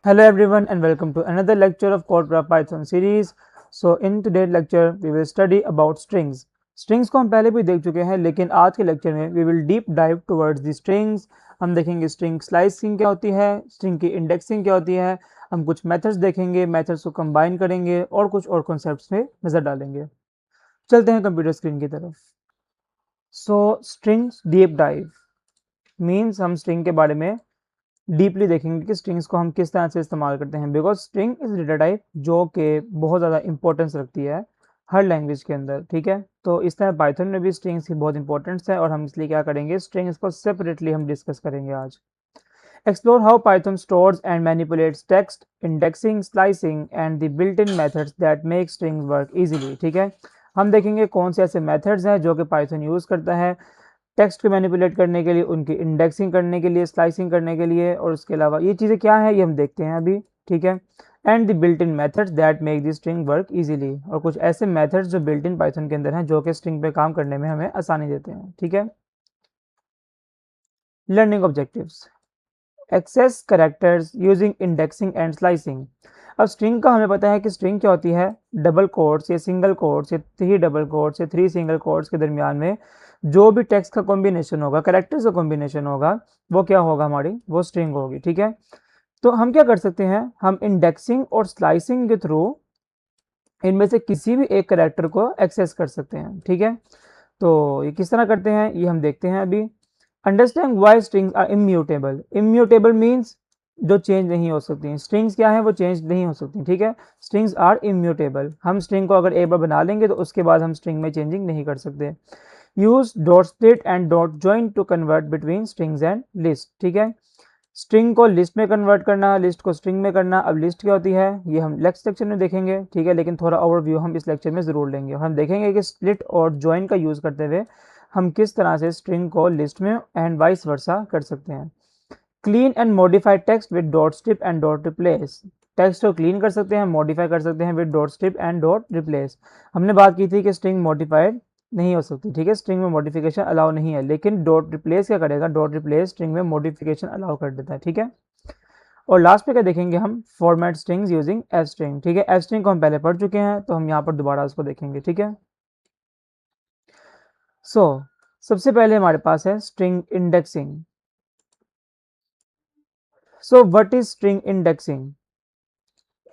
Hello everyone and welcome to another lecture of Codecraft Python series. So in today's lecture we will study about strings. Strings को हम पहले भी देख चुके हैं, लेकिन आज के लेक्चर में we will deep dive towards the strings. हम देखेंगे string slicing क्या होती है, string की indexing क्या होती है, हम कुछ methods देखेंगे, methods को combine करेंगे और कुछ और concepts में नज़र डालेंगे। चलते हैं कंप्यूटर स्क्रीन की तरफ। So strings deep dive means हम string के बारे में डीपली देखेंगे कि स्ट्रिंग्स को हम किस तरह से इस्तेमाल करते हैं, because string is data type जो कि बहुत ज़्यादा इंपॉर्टेंस रखती है हर लैंग्वेज के अंदर। ठीक है, तो इस तरह पाइथन में भी स्ट्रिंग्स की बहुत इंपॉर्टेंस है और हम इसलिए क्या करेंगे, स्ट्रिंग्स को सेपरेटली हम डिस्कस करेंगे आज। Explore how Python stores and manipulates text, indexing, slicing and the built in methods that make strings work easily. ठीक है, हम देखेंगे कौन से ऐसे मेथड्स हैं जो कि पाइथन यूज़ करता है टेक्स्ट को मैनिपुलेट करने के लिए, उनकी इंडेक्सिंग करने के लिए, स्लाइसिंग करने के लिए, और उसके अलावा ये चीज़ें क्या है ये हम देखते हैं अभी। ठीक है, and the built in methods that make the string work easily, और कुछ ऐसे मेथड्स जो बिल्ट इन पाइथन के अंदर हैं जो कि स्ट्रिंग पे काम करने में हमें आसानी देते हैं। ठीक है, learning objectives, access characters using indexing and slicing. अब स्ट्रिंग का हमें पता है कि स्ट्रिंग क्या होती है, डबल कोट्स या सिंगल कोट्स या 3 डबल कोट्स या 3 सिंगल कोट्स के दरमियान में जो भी टेक्स्ट का कॉम्बिनेशन होगा, कैरेक्टर्स का कॉम्बिनेशन होगा, वो क्या होगा, हमारी वो स्ट्रिंग होगी। ठीक है, तो हम क्या कर सकते हैं, हम इंडेक्सिंग और स्लाइसिंग के थ्रू इनमें से किसी भी एक कैरेक्टर को एक्सेस कर सकते हैं। ठीक है, तो ये किस तरह करते हैं ये हम देखते हैं अभी। Understand why strings are immutable. Immutable means जो चेंज नहीं हो सकती। स्ट्रिंग्स क्या है, वो चेंज नहीं हो सकती। ठीक है, स्ट्रिंग्स आर इम्यूटेबल। हम स्ट्रिंग को अगर एक बार बना लेंगे तो उसके बाद हम स्ट्रिंग में चेंजिंग नहीं कर सकते। Use dot split and dot join to convert between strings and list. ठीक है, स्ट्रिंग को लिस्ट में कन्वर्ट करना, लिस्ट को स्ट्रिंग में करना। अब लिस्ट क्या होती है ये हम नेक्स्ट लेक्चर में देखेंगे। ठीक है, लेकिन थोड़ा ओवरव्यू हम इस लेक्चर में ज़रूर लेंगे और हम देखेंगे कि स्प्लिट और ज्वाइन का यूज़ करते हुए हम किस तरह से स्ट्रिंग को लिस्ट में एंड वाइस वर्सा कर सकते हैं। Clean and modify text with dot strip and dot replace. Text को क्लीन कर सकते हैं, मॉडिफाई कर सकते हैं with dot strip and dot replace. हमने बात की थी कि स्ट्रिंग मॉडिफाइड नहीं हो सकती। ठीक है, स्ट्रिंग में मॉडिफिकेशन अलाउ नहीं है, लेकिन डॉट रिप्लेस क्या करेगा, डॉट रिप्लेस स्ट्रिंग में मॉडिफिकेशन अलाउ कर देता है। ठीक है, और लास्ट में क्या देखेंगे हम, format strings using F string. ठीक है, एफ स्ट्रिंग को हम पहले पढ़ चुके हैं तो हम यहाँ पर दोबारा उसको देखेंगे। ठीक है, सो सबसे पहले हमारे पास है string indexing. So what is string indexing?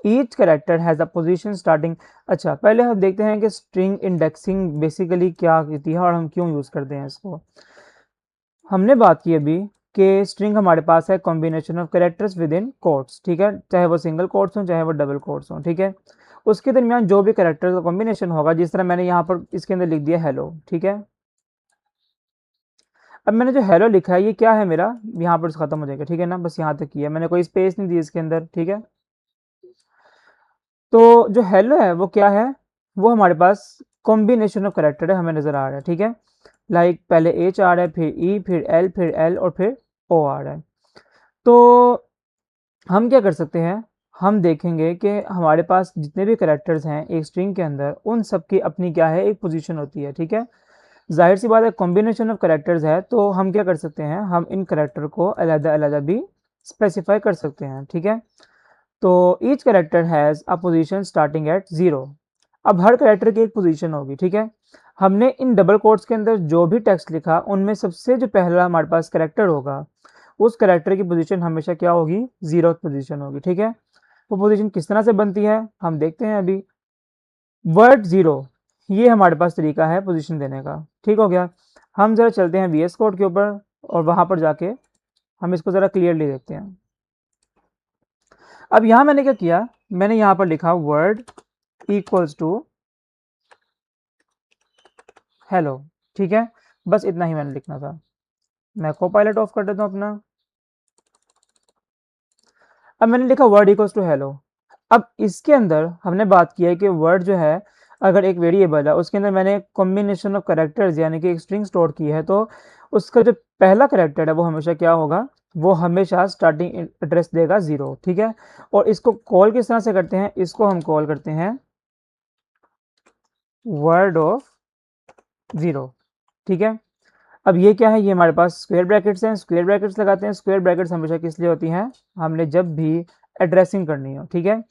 Each character has a position starting. अच्छा, पहले हम देखते हैं कि स्ट्रिंग इंडेक्सिंग बेसिकली क्या होती है और हम क्यों यूज करते हैं इसको। हमने बात की अभी कि स्ट्रिंग हमारे पास है combination of characters with in quotes. ठीक है, चाहे वो सिंगल कोट्स हो चाहे वो डबल कोट्स हो। ठीक है, उसके दरमियान जो भी कैरेक्टर्स का कॉम्बिनेशन होगा, जिस तरह मैंने यहाँ पर इसके अंदर लिख दिया हेलो। ठीक है, अब मैंने जो हेलो लिखा है ये क्या है मेरा, यहाँ पर खत्म हो जाएगा। ठीक है ना, बस यहाँ तक किया मैंने, कोई स्पेस नहीं दी इसके अंदर। ठीक है, तो जो हेलो है वो क्या है, वो हमारे पास कॉम्बिनेशन ऑफ करेक्टर है, हमें नजर आ रहा है। ठीक है, लाइक पहले एच आ रहा है, फिर ई, फिर एल, फिर एल और फिर ओ आ रहा है। तो हम क्या कर सकते हैं, हम देखेंगे कि हमारे पास जितने भी करेक्टर्स हैं एक स्ट्रिंग के अंदर, उन सब की अपनी क्या है, एक पोजीशन होती है। ठीक है, जाहिर सी बात है कॉम्बिनेशन ऑफ करेक्टर्स है, तो हम क्या कर सकते हैं, हम इन करेक्टर को अलग अलग भी स्पेसिफाई कर सकते हैं। ठीक है, तो each character has a position starting at 0। अब हर करेक्टर की एक पोजीशन होगी। ठीक है, हमने इन डबल कोट्स के अंदर जो भी टेक्स्ट लिखा उनमें सबसे जो पहला हमारे पास करेक्टर होगा, उस करेक्टर की पोजीशन हमेशा क्या होगी, 0 पोजीशन होगी। ठीक है, वो पोजीशन किस तरह से बनती है हम देखते हैं अभी। वर्ड 0 ये हमारे पास तरीका है पोजीशन देने का। ठीक हो गया, हम जरा चलते हैं VS कोड के ऊपर और वहां पर जाके हम इसको जरा क्लियरली देखते हैं। अब यहां मैंने क्या किया, मैंने यहां पर लिखा वर्ड इक्वल्स टू हेलो। ठीक है, बस इतना ही मैंने लिखना था। मैं को पायलट ऑफ कर देता हूं अपना। अब मैंने लिखा वर्ड इक्वल्स टू हेलो। अब इसके अंदर हमने बात की है कि वर्ड जो है, अगर एक वेरिएबल है उसके अंदर मैंने कॉम्बिनेशन ऑफ करेक्टर्स यानी कि एक स्ट्रिंग स्टोर की है, तो उसका जो पहला करेक्टर है वो हमेशा क्या होगा, वो हमेशा स्टार्टिंग एड्रेस देगा 0। ठीक है, और इसको कॉल किस तरह से करते हैं, इसको हम कॉल करते हैं वर्ड ऑफ 0। ठीक है, अब ये क्या है, ये हमारे पास स्क्वायर ब्रैकेट्स हैं, स्क्वायर ब्रैकेट्स लगाते हैं। स्क्वायर ब्रैकेट्स हमेशा किस लिए होती हैं, हमने जब भी एड्रेसिंग करनी हो, ठीक है।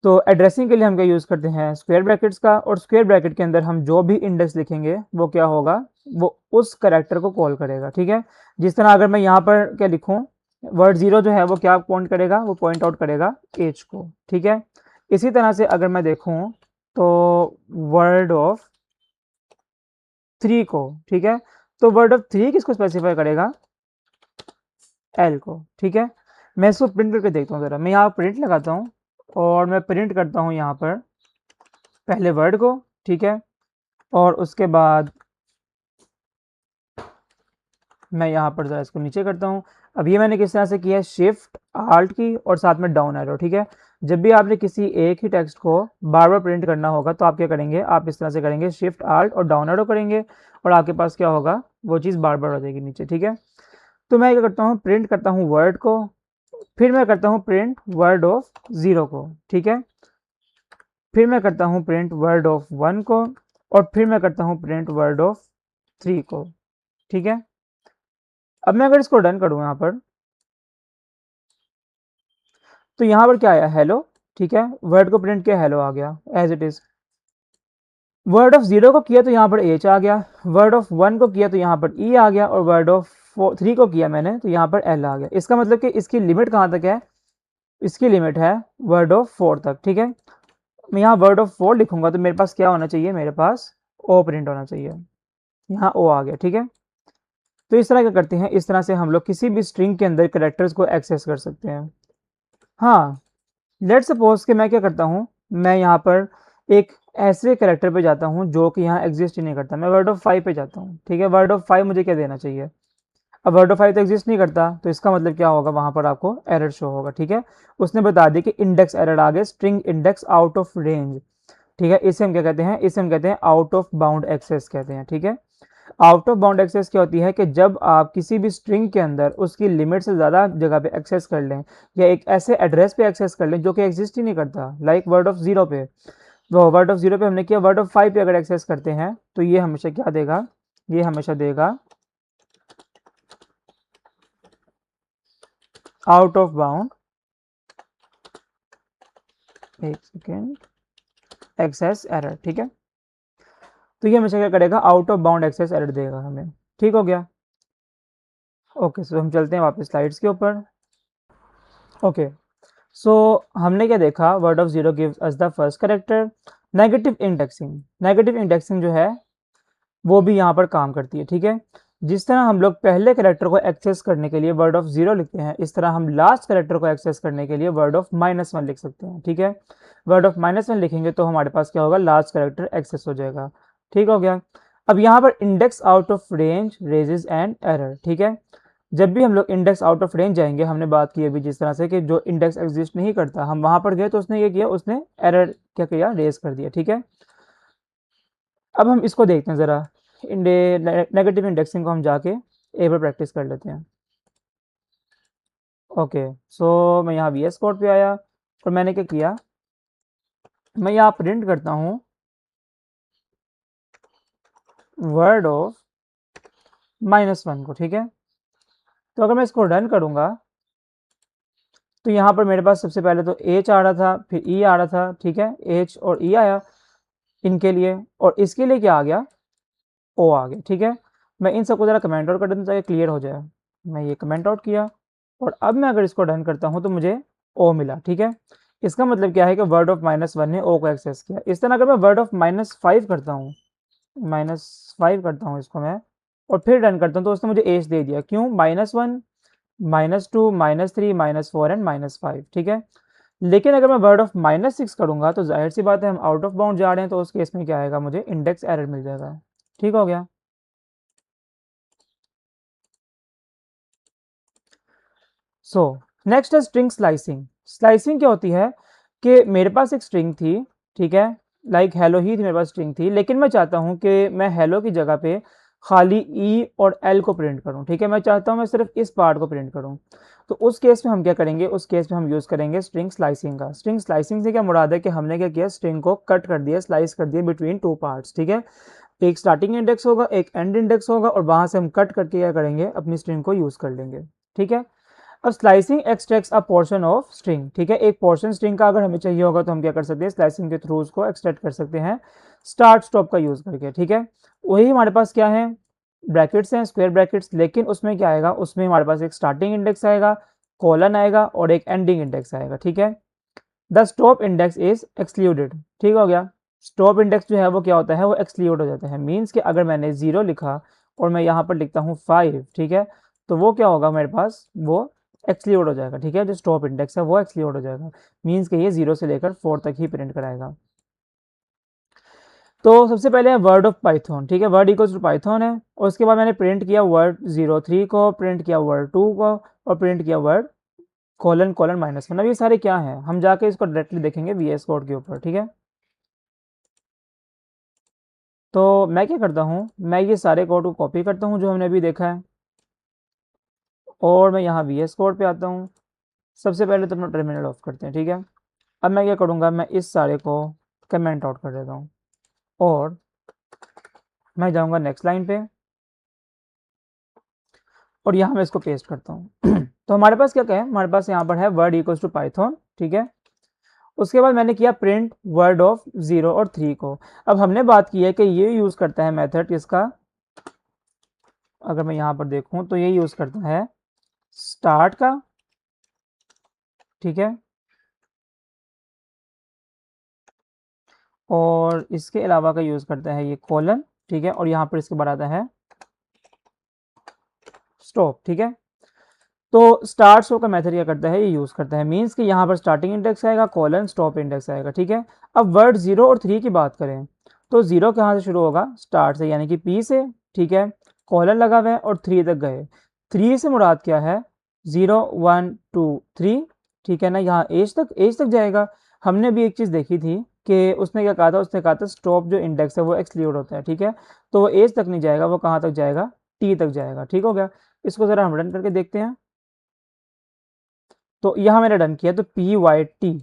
तो एड्रेसिंग के लिए हम क्या यूज़ करते हैं, स्क्वायर ब्रैकेट्स का, और स्क्वायर ब्रैकेट के अंदर हम जो भी इंडेक्स लिखेंगे वो क्या होगा, वो उस करैक्टर को कॉल करेगा, ठीक है। जिस तरह अगर मैं यहाँ पर क्या लिखूँ, वर्ड ज़ीरो जो है वो क्या पॉइंट करेगा, वो पॉइंट आउट करेगा एज को, ठीक है। इसी तरह से अगर मैं देखूँ तो वर्ड ऑफ थ्री को, ठीक है, तो वर्ड ऑफ थ्री किसको स्पेसिफाई करेगा, एल को, ठीक है। मैं इसको प्रिंट करके देखता हूँ ज़रा, मैं यहाँ प्रिंट लगाता हूँ और मैं प्रिंट करता हूँ यहाँ पर पहले वर्ड को, ठीक है, और उसके बाद मैं यहाँ पर ज़रा इसको नीचे करता हूँ। अब ये मैंने किस तरह से किया है, शिफ्ट आल्ट की और साथ में डाउन एरो, ठीक है। जब भी आपने किसी एक ही टेक्स्ट को बार बार प्रिंट करना होगा तो आप क्या करेंगे, आप इस तरह से करेंगे, शिफ्ट आल्ट और डाउन एरो करेंगे और आपके पास क्या होगा, वो चीज़ बार बार हो जाएगी नीचे, ठीक है। तो मैं क्या करता हूँ, प्रिंट करता हूँ वर्ड को, फिर मैं करता हूँ प्रिंट वर्ड ऑफ ज़ीरो को, ठीक है, फिर मैं करता हूँ प्रिंट वर्ड ऑफ वन को, और फिर मैं करता हूँ प्रिंट वर्ड ऑफ थ्री को, ठीक है। अब मैं अगर इसको डन करूँ यहाँ पर, तो यहाँ पर क्या आया, हेलो, ठीक है, वर्ड को प्रिंट किया, हेलो आ गया as it is. Word of zero को किया तो यहाँ पर एच आ गया, वर्ड ऑफ वन को किया तो यहाँ पर ई आ गया, और वर्ड ऑफ थ्री को किया मैंने तो यहाँ पर एल आ गया। इसका मतलब कि इसकी लिमिट कहाँ तक है, इसकी लिमिट है वर्ड ऑफ फोर तक, ठीक है। मैं यहाँ वर्ड ऑफ फोर लिखूंगा तो मेरे पास क्या होना चाहिए, मेरे पास ओ प्रिंट होना चाहिए, यहाँ ओ आ गया, ठीक है। तो इस तरह क्या करते हैं, इस तरह से हम लोग किसी भी स्ट्रिंग के अंदर करेक्टर्स को एक्सेस कर सकते हैं। हाँ, लेट सपोज कि मैं क्या करता हूँ, मैं यहाँ पर एक ऐसे करेक्टर पे जाता हूँ जो कि यहाँ एग्जिस्ट ही नहीं करता, मैं वर्ड ऑफ फाइव पे जाता हूँ, ठीक है। वर्ड ऑफ फाइव मुझे क्या देना चाहिए, अब वर्ड ऑफ फाइव तो एग्जिस्ट नहीं करता, तो इसका मतलब क्या होगा, वहाँ पर आपको एरर शो होगा, ठीक है। उसने बता दिया कि इंडेक्स एरर आ गया, string index out of range, ठीक है। इसे हम क्या कहते हैं, इसे हम कहते हैं आउट ऑफ बाउंड एक्सेस कहते हैं, ठीक है। आउट ऑफ बाउंड एक्सेस क्या होती है कि जब आप किसी भी स्ट्रिंग के अंदर उसकी लिमिट से ज़्यादा जगह पे एक्सेस कर लें, या एक ऐसे एड्रेस पे एक्सेस कर लें जो कि एग्जिस्ट ही नहीं करता, लाइक वर्ड ऑफ जीरो पे, वो वर्ड ऑफ जीरो पे हमने किया, वर्ड ऑफ फाइव पे अगर एक्सेस करते हैं तो ये हमेशा क्या देगा, ये हमेशा देगा आउट ऑफ बाउंड, एक सेकेंड, एक्सेस एरर, ठीक है। तो ये हमेशा क्या करेगा, out of bound access error देगा हमें, ठीक हो गया। ओके, सो हम चलते हैं वापस स्लाइड्स के ऊपर। ओके, सो हमने क्या देखा, word of zero gives us the first character. Negative indexing, negative indexing जो है वो भी यहाँ पर काम करती है, ठीक है। जिस तरह हम लोग पहले करेक्टर को एक्सेस करने के लिए वर्ड ऑफ जीरो लिखते हैं, इस तरह हम लास्ट करेक्टर को एक्सेस करने के लिए वर्ड ऑफ माइनस वन लिख सकते हैं, ठीक है। वर्ड ऑफ माइनस वन लिखेंगे तो हमारे पास क्या होगा, लास्ट करेक्टर एक्सेस हो जाएगा, ठीक हो गया। अब यहाँ पर index out of range raises and error, ठीक है। जब भी हम लोग इंडेक्स आउट ऑफ रेंज जाएंगे, हमने बात की अभी जिस तरह से कि जो इंडेक्स एग्जिस्ट नहीं करता, हम वहां पर गए तो उसने ये किया, उसने एरर क्या किया, रेज कर दिया, ठीक है। अब हम इसको देखते हैं ज़रा, नेगेटिव इंडेक्सिंग को हम जाके ए पर प्रैक्टिस कर लेते हैं। ओके, सो मैं यहाँ वी एस कोड पे आया और मैंने क्या किया, मैं यहाँ प्रिंट करता हूँ वर्ड ऑफ माइनस वन को, ठीक है। तो अगर मैं इसको रन करूँगा तो यहाँ पर मेरे पास सबसे पहले तो एच आ रहा था, फिर ई आ रहा था, ठीक है, एच और ई आया इनके लिए, और इसके लिए क्या आ गया, ओ आ गया, ठीक है। मैं इन सबको ज़रा कमेंट आउट कर देता हूँ ताकि क्लियर हो जाए। मैं ये कमेंट आउट किया और अब मैं अगर इसको डन करता हूँ तो मुझे ओ मिला, ठीक है। इसका मतलब क्या है कि वर्ड ऑफ माइनस वन ने ओ को एक्सेस किया। इस तरह अगर मैं वर्ड ऑफ माइनस फाइव करता हूँ, माइनस फाइव करता हूँ इसको मैं, और फिर डन करता हूँ तो उसने मुझे एज दे दिया, क्यों, minus one, minus two, minus three, minus four and minus five, ठीक है। लेकिन अगर मैं वर्ड ऑफ माइनस सिक्स करूँगा तो जाहिर सी बात है हम आउट ऑफ बाउंड जा रहे हैं, तो उस केस में क्या आएगा, मुझे इंडेक्स एरर मिल जाएगा, ठीक हो गया। सो नेक्स्ट है स्ट्रिंग स्लाइसिंग। स्लाइसिंग क्या होती है कि मेरे पास एक स्ट्रिंग थी, ठीक है, लाइक हेलो ही थी मेरे पास स्ट्रिंग थी, लेकिन मैं चाहता हूँ कि मैं हेलो की जगह पे खाली ई और एल को प्रिंट करूँ, ठीक है। मैं चाहता हूँ मैं सिर्फ इस पार्ट को प्रिंट करूँ, तो उस केस में हम क्या करेंगे, उस केस में हम यूज़ करेंगे स्ट्रिंग स्लाइसिंग का। स्ट्रिंग स्लाइसिंग से क्या मुराद है कि हमने क्या किया, स्ट्रिंग को कट कर दिया, स्लाइस कर दिया बिटवीन टू पार्ट्स, ठीक है। एक स्टार्टिंग इंडेक्स होगा, एक एंड इंडेक्स होगा, और वहाँ से हम कट करके क्या करेंगे, अपनी स्ट्रिंग को यूज़ कर लेंगे, ठीक है। अब slicing extracts a portion of string, ठीक है, एक पोर्शन स्ट्रिंग का अगर हमें चाहिए होगा तो हम क्या कर सकते हैं, स्लाइसिंग के थ्रू उसको एक्सट्रैक्ट कर सकते हैं स्टार्ट स्टॉप का यूज करके, ठीक है। वही हमारे पास क्या है, ब्रैकेट्स हैं, स्क्वायर ब्रैकेट्स, लेकिन उसमें क्या आएगा, उसमें हमारे पास एक स्टार्टिंग इंडेक्स आएगा, कॉलन आएगा और एक एंडिंग इंडेक्स आएगा, ठीक है। The stop index is excluded, ठीक हो गया। स्टॉप इंडेक्स जो है वो क्या होता है, वो एक्सक्लूड हो जाता है। मीन्स कि अगर मैंने 0 लिखा और मैं यहाँ पर लिखता हूँ 5, ठीक है, तो वो क्या होगा मेरे पास, वो एक्सक्लूड हो जाएगा, ठीक है। जो स्टॉप इंडेक्स है वो एक्सक्लूड हो जाएगा। मीन्स कि ये 0 से लेकर 4 तक ही प्रिंट कराएगा। तो सबसे पहले है वर्ड ऑफ पाइथन, ठीक है, वर्ड इक्वल्स टू पाइथन है, और उसके बाद मैंने प्रिंट किया वर्ड 03 को, प्रिंट किया वर्ड 2 को, और प्रिंट किया वर्ड कोलन कोलन -1। अब ये सारे क्या हैं, हम जाके इसको डायरेक्टली देखेंगे VS कोड के ऊपर, ठीक है। तो मैं क्या करता हूँ, मैं ये सारे कोड को कॉपी करता हूँ जो हमने अभी देखा है, और मैं यहाँ VS कोड पे आता हूँ। सबसे पहले तो अपना टर्मिनल ऑफ करते हैं, ठीक है। अब मैं क्या करूँगा, मैं इस सारे को कमेंट आउट कर देता हूँ, और मैं जाऊँगा नेक्स्ट लाइन पे, और यहाँ मैं इसको पेस्ट करता हूँ। तो हमारे पास क्या क्या है, हमारे पास यहाँ पर है वर्ड इक्वल्स टू पाइथन, ठीक है। उसके बाद मैंने किया प्रिंट वर्ड ऑफ 0 और 3 को। अब हमने बात की है कि ये यूज़ करता है मेथड इसका, अगर मैं यहाँ पर देखूँ तो ये यूज़ करता है स्टार्ट का, ठीक है, और इसके अलावा का यूज़ करता है ये कोलन, ठीक है, और यहाँ पर इसके बाद आता है स्टॉप, ठीक है। तो स्टार्ट स्टॉप का मेथड क्या करता है, ये यूज़ करता है। मीन्स कि यहाँ पर स्टार्टिंग इंडेक्स आएगा, कोलन स्टॉप इंडेक्स आएगा, ठीक है। अब वर्ड 0 और 3 की बात करें तो 0 कहाँ से शुरू होगा, स्टार्ट से, यानी कि P से, ठीक है, कोलन लगा हुआ है और 3 तक गए। 3 से मुराद क्या है, 0 1 2 3, ठीक है ना, यहाँ एज तक जाएगा। हमने भी एक चीज़ देखी थी कि उसने क्या कहा था, उसने कहा था स्टॉप जो इंडेक्स है वो एक्सक्लूड होता है, ठीक है। तो वो एज तक नहीं जाएगा, वो कहाँ तक जाएगा, T तक जाएगा, ठीक हो गया। इसको ज़रा हम रन करके देखते हैं। तो यहाँ मैंने रन किया तो PYT,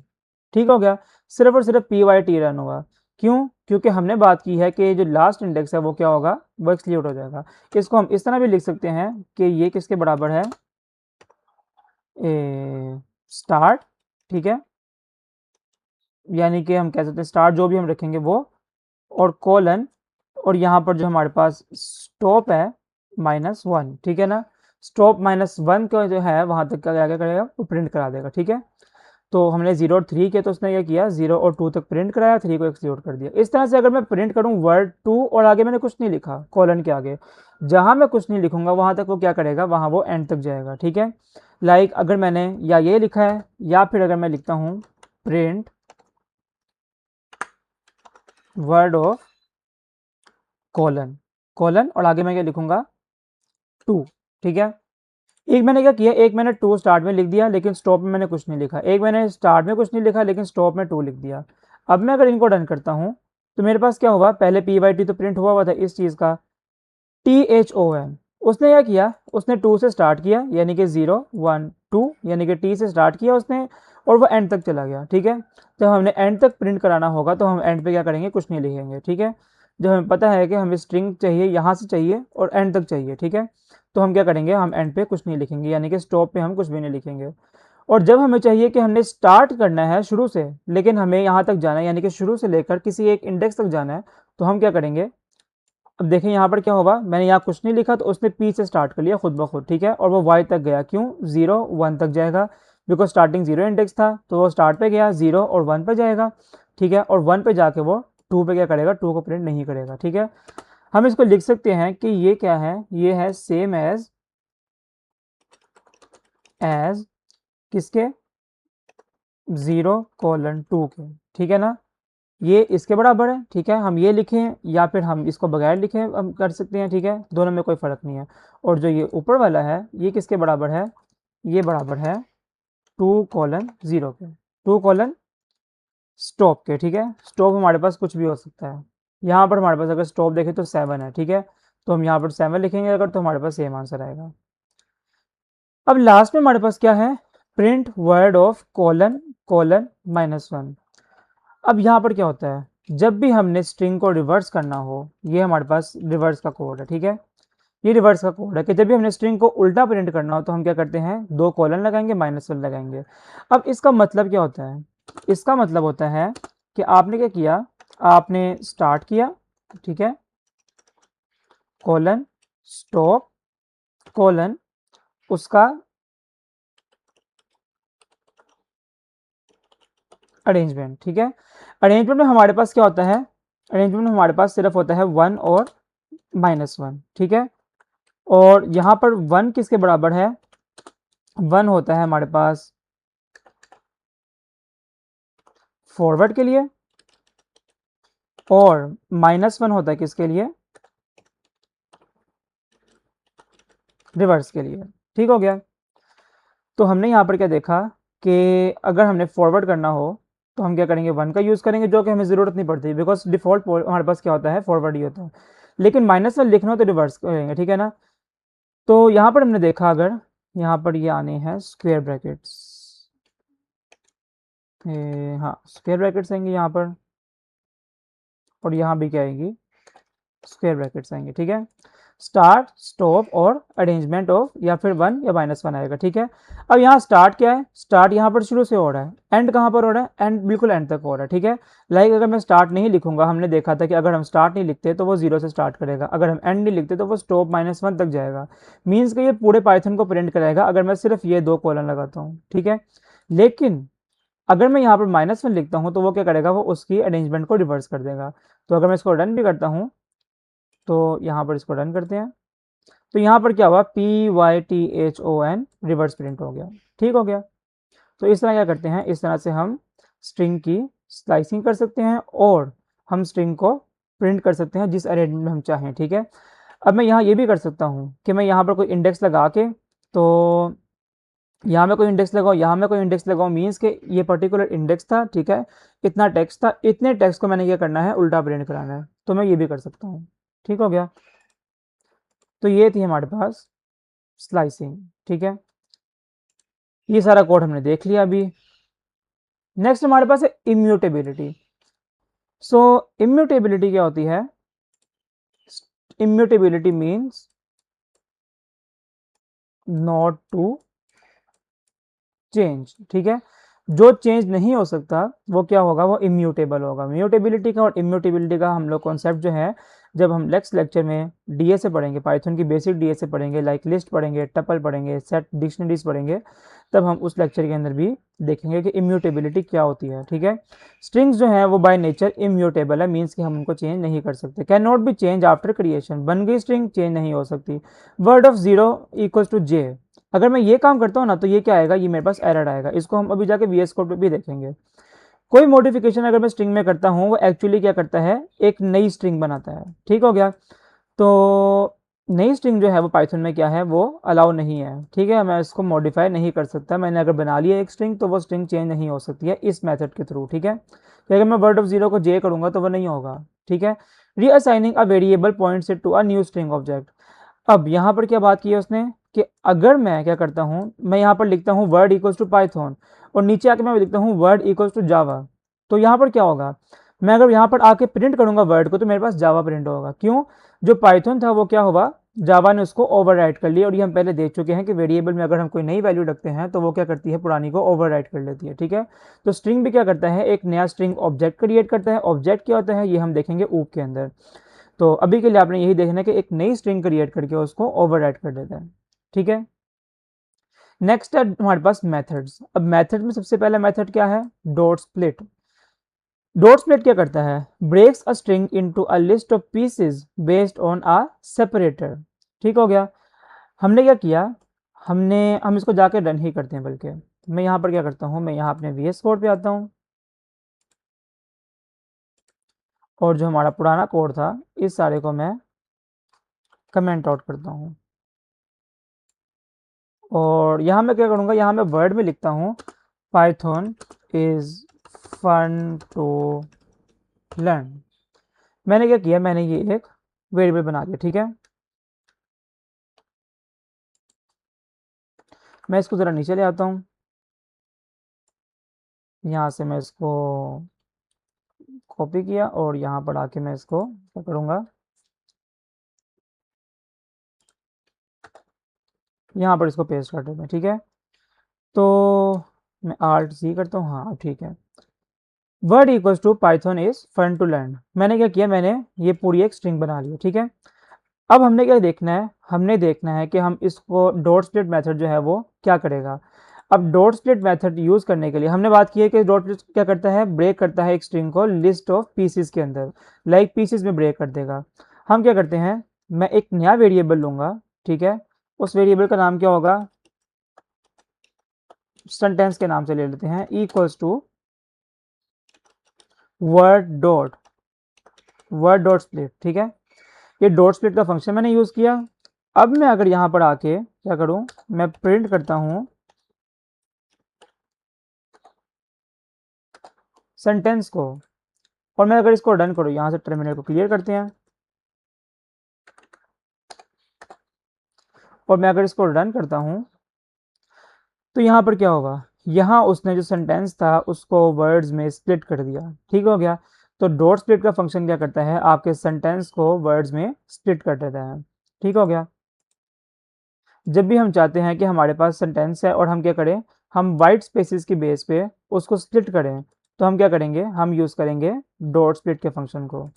ठीक हो गया, सिर्फ और सिर्फ PYT रन होगा। क्यों, क्योंकि हमने बात की है कि जो लास्ट इंडेक्स है वो क्या होगा, वो एक्सक्लूड हो जाएगा। इसको हम इस तरह भी लिख सकते हैं कि ये किसके बराबर है, स्टार्ट, ठीक है, यानी कि हम कह सकते हैं स्टार्ट जो भी हम रखेंगे वो, और कोलन, और यहाँ पर जो हमारे पास स्टॉप है -1, ठीक है ना। स्टॉप -1 का जो है वहाँ तक का क्या करेगा, वो प्रिंट करा देगा, ठीक है। तो हमने 0 और 3 किया तो उसने क्या किया, 0 और 2 तक प्रिंट कराया, 3 को एक्सक्लूड कर दिया। इस तरह से अगर मैं प्रिंट करूँ वर्ड 2 और आगे मैंने कुछ नहीं लिखा कोलन के आगे, जहाँ मैं कुछ नहीं लिखूंगा वहाँ तक वो क्या करेगा, वहाँ वो एंड तक जाएगा, ठीक है। लाइक अगर मैंने या ये लिखा है, या फिर अगर मैं लिखता हूँ print word of colon colon, और आगे मैं क्या लिखूंगा, 2, ठीक है। एक मैंने क्या किया, एक मैंने 2 स्टार्ट में लिख दिया लेकिन स्टॉप में मैंने कुछ नहीं लिखा, एक मैंने स्टार्ट में कुछ नहीं लिखा लेकिन स्टॉप में 2 लिख दिया। अब मैं अगर इनको रन करता हूँ तो मेरे पास क्या हुआ, पहले PYT तो प्रिंट हुआ था इस चीज़ का, THON उसने क्या किया, उसने 2 से स्टार्ट किया, यानी कि 0 1 2, यानी कि T से स्टार्ट किया उसने, और वो एंड तक चला गया, ठीक है। जब हमने एंड तक प्रिंट कराना होगा तो हम एंड पे क्या करेंगे, कुछ नहीं लिखेंगे, ठीक है। जब हमें पता है कि हमें स्ट्रिंग चाहिए, यहाँ से चाहिए और एंड तक चाहिए, ठीक है, तो हम क्या करेंगे, हम एंड पे कुछ नहीं लिखेंगे, यानी कि स्टॉप पे हम कुछ भी नहीं लिखेंगे। और जब हमें चाहिए कि हमने स्टार्ट करना है शुरू से, लेकिन हमें यहाँ तक जाना है, यानी कि शुरू से लेकर किसी एक इंडेक्स तक जाना है, तो हम क्या करेंगे, अब देखें यहाँ पर क्या होगा, मैंने यहाँ कुछ नहीं लिखा तो उसने P से स्टार्ट कर लिया खुद ब खुद, ठीक है, और वो Y तक गया, क्यों, 0 1 तक जाएगा, बिकॉज स्टार्टिंग 0 इंडेक्स था, तो वो स्टार्ट पे गया, 0 और 1 पे जाएगा, ठीक है, और 1 पे जाके वो 2 पे क्या करेगा, 2 को प्रिंट नहीं करेगा, ठीक है। हम इसको लिख सकते हैं कि ये क्या है, ये है सेम एज किसके, 0:2 के, ठीक है ना, ये इसके बराबर है, ठीक है। हम ये लिखें या फिर हम इसको बगैर लिखें हम कर सकते हैं, ठीक है, दोनों में कोई फ़र्क नहीं है। और जो ये ऊपर वाला है ये किसके बराबर है, ये बराबर है 2:0 के, 2: स्टॉप के, ठीक है। स्टॉप हमारे पास कुछ भी हो सकता है, यहाँ पर हमारे पास अगर स्टॉप देखें तो 7 है, ठीक है, तो हम यहाँ पर 7 लिखेंगे अगर, तो हमारे पास सेम आंसर आएगा। अब लास्ट में हमारे पास क्या है, print word of colon colon -1। अब यहाँ पर क्या होता है, जब भी हमने स्ट्रिंग को रिवर्स करना हो, ये हमारे पास रिवर्स का कोड है, ठीक है। ये रिवर्स का कोड है कि जब भी हमने स्ट्रिंग को उल्टा प्रिंट करना हो तो हम क्या करते हैं, 2 कॉलन लगाएंगे, -1 लगाएंगे। अब इसका मतलब क्या होता है, इसका मतलब होता है कि आपने क्या किया, आपने स्टार्ट किया, ठीक है, कॉलन, स्टॉप, कॉलन, उसका अरेंजमेंट, ठीक है। अरेंजमेंट में हमारे पास क्या होता है, अरेंजमेंट में हमारे पास सिर्फ होता है 1 और -1, ठीक है। और यहाँ पर 1 किसके बराबर है, 1 होता है हमारे पास फॉरवर्ड के लिए, और -1 होता है किसके लिए, रिवर्स के लिए, ठीक हो गया। तो हमने यहाँ पर क्या देखा कि अगर हमने फॉरवर्ड करना हो तो हम क्या करेंगे, 1 का यूज़ करेंगे, जो कि हमें ज़रूरत नहीं पड़ती, बिकॉज डिफ़ॉल्ट हमारे पास क्या होता है, फॉरवर्ड ही होता है। लेकिन -1 लिखना हो तो रिवर्स करेंगे, ठीक है ना। तो यहाँ पर हमने देखा, अगर यहाँ पर ये आने हैं स्क्वायर ब्रैकेट्स, हाँ स्क्वायर ब्रैकेट्स आएंगे यहाँ पर, और यहाँ भी क्या आएगी, स्क्वायर ब्रैकेट्स आएंगे, ठीक है। स्टार्ट, स्टॉप और अरेंजमेंट ऑफ, या फिर 1 या -1 आएगा, ठीक है। अब यहाँ स्टार्ट क्या है, स्टार्ट यहाँ पर शुरू से हो रहा है, एंड कहाँ पर हो रहा है, एंड बिल्कुल एंड तक हो रहा है, ठीक है। लाइक अगर मैं स्टार्ट नहीं लिखूंगा, हमने देखा था कि अगर हम स्टार्ट नहीं लिखते तो वो 0 से स्टार्ट करेगा, अगर हम एंड नहीं लिखते तो वो स्टॉप -1 तक जाएगा। मीन्स कि ये पूरे पाइथन को प्रिंट करेगा अगर मैं सिर्फ ये 2 कॉलन लगाता हूँ, ठीक है। लेकिन अगर मैं यहाँ पर -1 लिखता हूँ तो वो क्या करेगा, वो उसकी अरेंजमेंट को रिवर्स कर देगा। तो अगर मैं इसको रन भी करता हूँ, तो यहाँ पर इसको रन करते हैं, तो यहाँ पर क्या हुआ, PYTHON रिवर्स प्रिंट हो गया, ठीक हो गया। तो इस तरह क्या करते हैं, इस तरह से हम स्ट्रिंग की स्लाइसिंग कर सकते हैं और हम स्ट्रिंग को प्रिंट कर सकते हैं जिस अरेंजमेंट में हम चाहें, ठीक है। अब मैं यहाँ ये भी कर सकता हूँ कि मैं यहाँ पर कोई इंडेक्स लगा के, तो यहाँ मैं कोई इंडेक्स लगाऊँ, यहाँ मैं कोई इंडेक्स लगाऊँ, मीन्स के ये पर्टिकुलर इंडेक्स था, ठीक है, इतना टेक्स्ट था, इतने टेक्स्ट को मैंने क्या करना है, उल्टा प्रिंट कराना है, तो मैं ये भी कर सकता हूँ, ठीक हो गया। तो ये थी हमारे पास स्लाइसिंग, ठीक है। ये सारा कोड हमने देख लिया अभी। नेक्स्ट हमारे पास है इम्यूटेबिलिटी। सो इम्यूटेबिलिटी क्या होती है, immutability means not to change, ठीक है। जो चेंज नहीं हो सकता वो क्या होगा, वो इम्यूटेबल होगा। म्यूटेबिलिटी का और इम्यूटेबिलिटी का हम लोग कॉन्सेप्ट जो है, जब हम नेक्स्ट लेक्चर में डीए से पढ़ेंगे, पाइथन की बेसिक डीए से पढ़ेंगे, लाइक लिस्ट पढ़ेंगे, टपल पढ़ेंगे, सेट डिक्शनरीज पढ़ेंगे, तब हम उस लेक्चर के अंदर भी देखेंगे कि इम्यूटेबिलिटी क्या होती है, ठीक है। स्ट्रिंग्स जो है वो बाय नेचर इम्यूटेबल है, मीन्स कि हम उनको चेंज नहीं कर सकते। Can not be change after creation, बन गई स्ट्रिंग चेंज नहीं हो सकती। वर्ड ऑफ 0 इक्वल्स टू जे, अगर मैं ये काम करता हूँ ना तो ये क्या आएगा, ये मेरे पास एरर आएगा। इसको हम अभी जाके VS कोड पे भी देखेंगे। कोई मॉडिफिकेशन अगर मैं स्ट्रिंग में करता हूँ, वो एक्चुअली क्या करता है, एक नई स्ट्रिंग बनाता है, ठीक हो गया। तो नई स्ट्रिंग जो है वो पाइथन में क्या है, वो अलाउ नहीं है, ठीक है। मैं इसको मॉडिफाई नहीं कर सकता, मैंने अगर बना लिया एक स्ट्रिंग तो वो स्ट्रिंग चेंज नहीं हो सकती है इस मेथड के थ्रू, ठीक है। तो अगर मैं वर्ड ऑफ 0 को जे करूंगा तो वो नहीं होगा, ठीक है। Reassigning a variable point set to a new string object. अब यहाँ पर क्या बात की है उसने, कि अगर मैं क्या करता हूँ, मैं यहाँ पर लिखता हूँ वर्ड इक्वल्स टू पाइथन, और नीचे आके मैं लिखता हूँ वर्ड इक्वल्स टू जावा, तो यहाँ पर क्या होगा, मैं अगर यहाँ पर आके प्रिंट करूंगा वर्ड को तो मेरे पास जावा प्रिंट होगा। क्यों, जो पाइथन था वो क्या हुआ, जावा ने उसको ओवरराइट कर लिया। और ये हम पहले देख चुके हैं कि वेरिएबल में अगर हम कोई नई वैल्यू रखते हैं तो वो क्या करती है, पुरानी को ओवरराइट कर लेती है, ठीक है। तो स्ट्रिंग भी क्या करता है, एक नया स्ट्रिंग ऑब्जेक्ट क्रिएट करता है। ऑब्जेक्ट क्या होता है, ये हम देखेंगे ऊप के अंदर। तो अभी के लिए आपने यही देखना है कि एक नई स्ट्रिंग क्रिएट करके उसको ओवरराइट कर देता है, ठीक है। नेक्स्ट है हमारे पास मेथड्स। अब मेथड में सबसे पहला मेथड क्या है, डॉट स्प्लिट। डॉट स्प्लिट क्या करता है, breaks a string into a list of pieces based on a separator, ठीक हो गया। हमने क्या किया, हम इसको जाके रन ही करते हैं, बल्कि मैं यहाँ पर क्या करता हूँ, मैं यहाँ अपने VS कोड पे आता हूँ, और जो हमारा पुराना कोड था इस सारे को मैं कमेंट आउट करता हूँ। और यहाँ मैं क्या करूँगा, यहाँ मैं वर्ड में लिखता हूँ Python is fun to learn. मैंने क्या किया, मैंने ये एक वेरिएबल बना दिया, ठीक है। मैं इसको ज़रा नीचे ले आता हूँ, यहाँ से मैं इसको कॉपी किया और यहाँ पर आके मैं इसको क्या करूँगा, यहाँ पर इसको पेस्ट कर देते हैं, ठीक है। तो मैं आर्ट सी करता हूँ, हाँ ठीक है। Word equals to Python is fun to learn. मैंने क्या किया, मैंने ये पूरी एक स्ट्रिंग बना ली, ठीक है। अब हमने क्या देखना है, हमने देखना है कि हम इसको डॉट स्प्लिट मेथड जो है वो क्या करेगा। अब डॉट स्प्लिट मेथड यूज़ करने के लिए हमने बात की है कि डॉट स्प्लिट क्या करता है, ब्रेक करता है एक स्ट्रिंग को लिस्ट ऑफ पीसेस के अंदर, लाइक पीसेस में ब्रेक कर देगा। हम क्या करते हैं, मैं एक नया वेरिएबल लूँगा, ठीक है। उस वेरिएबल का नाम क्या होगा, सेंटेंस के नाम से ले लेते हैं, equals to word dot split, ठीक है। ये डॉट स्प्लिट का फंक्शन मैंने यूज़ किया। अब मैं अगर यहाँ पर आके क्या करूँ, मैं प्रिंट करता हूँ सेंटेंस को, और मैं अगर इसको रन करूँ, यहाँ से टर्मिनल को क्लियर करते हैं, और मैं अगर इसको रन करता हूँ तो यहाँ पर क्या होगा, यहाँ उसने जो सेंटेंस था उसको वर्ड्स में स्प्लिट कर दिया, ठीक हो गया। तो डॉट स्प्लिट का फंक्शन क्या करता है, आपके सेंटेंस को वर्ड्स में स्प्लिट कर देता है, ठीक हो गया। जब भी हम चाहते हैं कि हमारे पास सेंटेंस है और हम क्या करें, हम वाइट स्पेसिस की बेस पे उसको स्प्लिट करें, तो हम क्या करेंगे, हम यूज़ करेंगे डॉट स्प्लिट के फंक्शन को।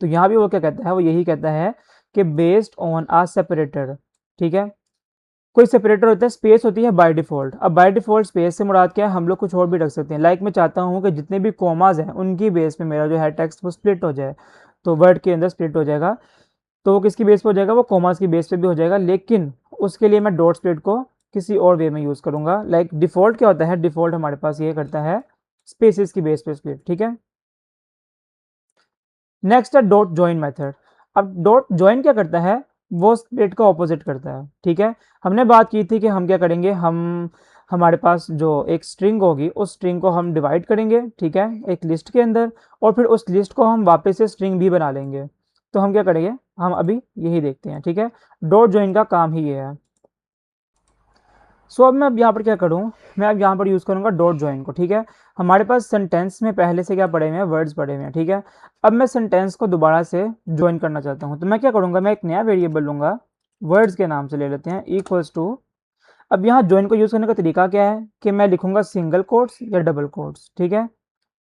तो यहाँ भी वो क्या कहता है, वो यही कहता है कि बेस्ड ऑन आ सेपरेटर, ठीक है। कोई सेपरेटर होता है, स्पेस होती है बाय डिफॉल्ट। अब बाय डिफॉल्ट स्पेस से मुराद क्या है, हम लोग कुछ और भी रख सकते हैं, लाइक मैं चाहता हूँ कि जितने भी कॉमाज हैं उनकी बेस पे मेरा जो है टेक्स्ट वो स्प्लिट हो जाए, तो वर्ड के अंदर स्प्लिट हो जाएगा। तो वो किसकी बेस पे हो जाएगा, वो कॉमास की बेस पे भी हो जाएगा, लेकिन उसके लिए मैं डॉट स्प्लिट को किसी और वे में यूज़ करूंगा। लाइक डिफ़ॉल्ट क्या होता है, डिफ़ॉल्ट हमारे पास ये करता है स्पेसिस की बेस पे स्प्लिट, ठीक है। नेक्स्ट है डॉट जॉइन मेथड। अब डॉट जॉइन क्या करता है, वो स्प्लिट का ऑपोजिट करता है, ठीक है। हमने बात की थी कि हम क्या करेंगे, हम हमारे पास जो एक स्ट्रिंग होगी उस स्ट्रिंग को हम डिवाइड करेंगे, ठीक है, एक लिस्ट के अंदर, और फिर उस लिस्ट को हम वापस से स्ट्रिंग भी बना लेंगे। तो हम क्या करेंगे, हम अभी यही देखते हैं, ठीक है। डॉट जॉइन का काम ही ये है। सो अब मैं अब यहाँ पर क्या करूँ, मैं अब यहाँ पर यूज़ करूँगा डॉट जॉइन को, ठीक है। हमारे पास सेंटेंस में पहले से क्या पड़े हुए हैं, वर्ड्स पड़े हुए हैं, ठीक है। अब मैं सेंटेंस को दोबारा से ज्वाइन करना चाहता हूँ, तो मैं क्या करूँगा, मैं एक नया वेरिएबल लूँगा, वर्ड्स के नाम से ले लेते हैं, इक्वल्स टू। अब यहाँ ज्वाइन को यूज़ करने का तरीका क्या है कि मैं लिखूँगा सिंगल कोट्स या डबल कोट्स, ठीक है।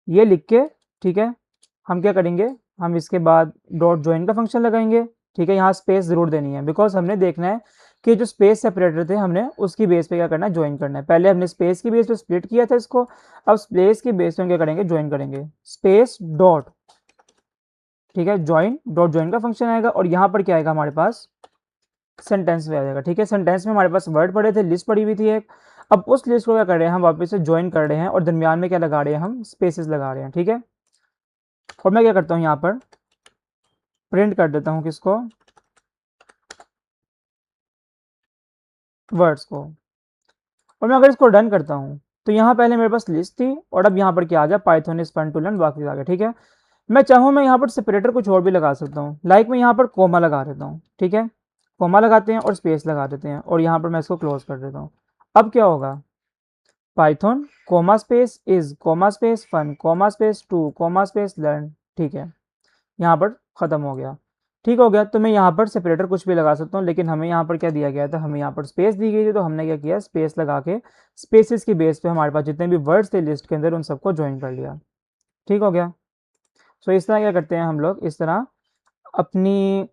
ये लिख के, ठीक है, हम क्या करेंगे, हम इसके बाद डॉट जॉइन का फंक्शन लगाएंगे, ठीक है। यहाँ स्पेस ज़रूर देनी है, बिकॉज हमने देखना है कि जो स्पेस सेपरेटर थे हमने उसकी बेस पे क्या करना है, ज्वाइन करना है। पहले हमने स्पेस की बेस पे स्प्लिट किया था इसको, अब स्पेस की बेस पे हम क्या करेंगे, ज्वाइन करेंगे, स्पेस डॉट, ठीक है, ज्वाइन, डॉट ज्वाइन का फंक्शन आएगा, और यहाँ पर क्या आएगा हमारे पास, सेंटेंस में आ जाएगा, ठीक है। सेंटेंस में हमारे पास वर्ड पड़े थे, लिस्ट पड़ी हुई थी एक, अब उस लिस्ट को क्या कर रहे हैं, हम वापस से ज्वाइन कर रहे हैं, और दरमियान में क्या लगा रहे हैं, हम स्पेसिस लगा रहे हैं, ठीक है। और मैं क्या करता हूँ, यहाँ पर प्रिंट कर देता हूँ किसको, वर्ड्स को। और मैं अगर इसको रन करता हूँ तो यहाँ पहले मेरे पास लिस्ट थी, और अब यहाँ पर क्या आ गया, Python is fun to learn वापस आ गया, ठीक है। मैं चाहूँ मैं यहाँ पर सेपरेटर कुछ और भी लगा सकता हूँ, लाइक मैं यहाँ पर कोमा लगा देता हूँ, ठीक है। कोमा लगाते हैं और स्पेस लगा देते हैं, और यहाँ पर मैं इसको क्लोज कर देता हूँ। अब क्या होगा, Python comma space is comma space fun comma space to comma space learn, ठीक है। यहाँ पर ख़त्म हो गया, ठीक हो गया। तो मैं यहाँ पर सेपरेटर कुछ भी लगा सकता हूँ, लेकिन हमें यहाँ पर क्या दिया गया था, हमें यहाँ पर स्पेस दी गई थी, तो हमने क्या किया, स्पेस लगा के स्पेसिस की बेस पे हमारे पास जितने भी वर्ड्स थे लिस्ट के अंदर उन सबको ज्वाइन कर लिया, ठीक हो गया। सो इस तरह क्या करते हैं हम लोग, इस तरह अपनी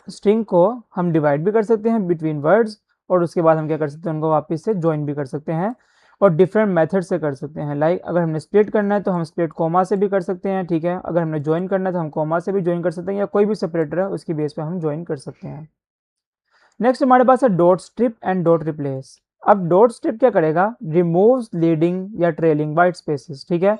स्ट्रिंग को हम डिवाइड भी कर सकते हैं बिटवीन वर्ड्स, और उसके बाद हम क्या कर सकते हैं, उनको वापस से ज्वाइन भी कर सकते हैं, और डिफरेंट मेथड से कर सकते हैं। लाइक अगर हमने स्प्लिट करना है तो हम स्प्लिट कोमा से भी कर सकते हैं, ठीक है। अगर हमने ज्वाइन करना है तो हम कोमा से भी ज्वाइन कर सकते हैं, या कोई भी सेपरेटर है उसकी बेस पे हम ज्वाइन कर सकते हैं। नेक्स्ट हमारे पास है dot strip and dot replace. अब डॉट स्ट्रिप क्या करेगा, रिमूव्स लीडिंग या ट्रेलिंग वाइट स्पेसेस, ठीक है।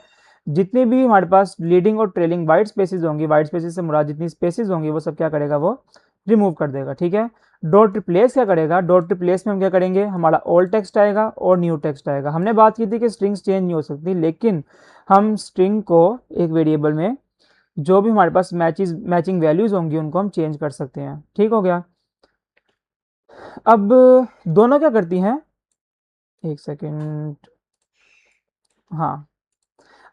जितनी भी हमारे पास लीडिंग और ट्रेलिंग वाइट स्पेसेस होंगी, वाइट स्पेसेस से मुराद जितनी स्पेसेस होंगी वो सब क्या करेगा, वो रिमूव कर देगा, ठीक है। डॉट रिप्लेस क्या करेगा, डॉट रिप्लेस में हम क्या करेंगे, हमारा ओल्ड टेक्स्ट आएगा और न्यू टेक्स्ट आएगा। हमने बात की थी कि स्ट्रिंग्स चेंज नहीं हो सकती, लेकिन हम स्ट्रिंग को एक वेरिएबल में जो भी हमारे पास मैचिंग वैल्यूज होंगी उनको हम चेंज कर सकते हैं, ठीक हो गया। अब दोनों क्या करती हैं, एक सेकेंड, हाँ,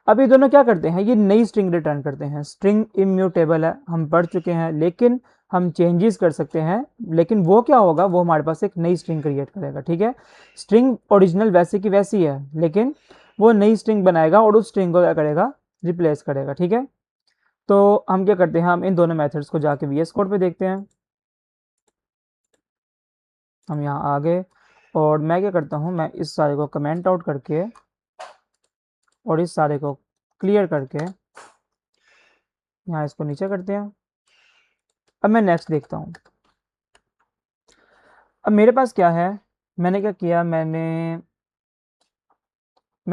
अब ये दोनों क्या करते हैं, ये नई स्ट्रिंग रिटर्न करते हैं। स्ट्रिंग इम्यूटेबल है, हम पढ़ चुके हैं, लेकिन हम चेंजेस कर सकते हैं, लेकिन वो क्या होगा, वो हमारे पास एक नई स्ट्रिंग क्रिएट करेगा। ठीक है, स्ट्रिंग ओरिजिनल वैसे की वैसी है, लेकिन वो नई स्ट्रिंग बनाएगा और उस स्ट्रिंग को क्या करेगा, रिप्लेस करेगा। ठीक है, तो हम क्या करते हैं, हम इन दोनों मेथड्स को जाके VS कोड पे देखते हैं। हम यहाँ आ गए और मैं क्या करता हूँ, मैं इस सारे को कमेंट आउट करके और इस सारे को क्लियर करके यहाँ इसको नीचे करते हैं। अब मैं नेक्स्ट देखता हूँ। अब मेरे पास क्या है, मैंने क्या किया, मैं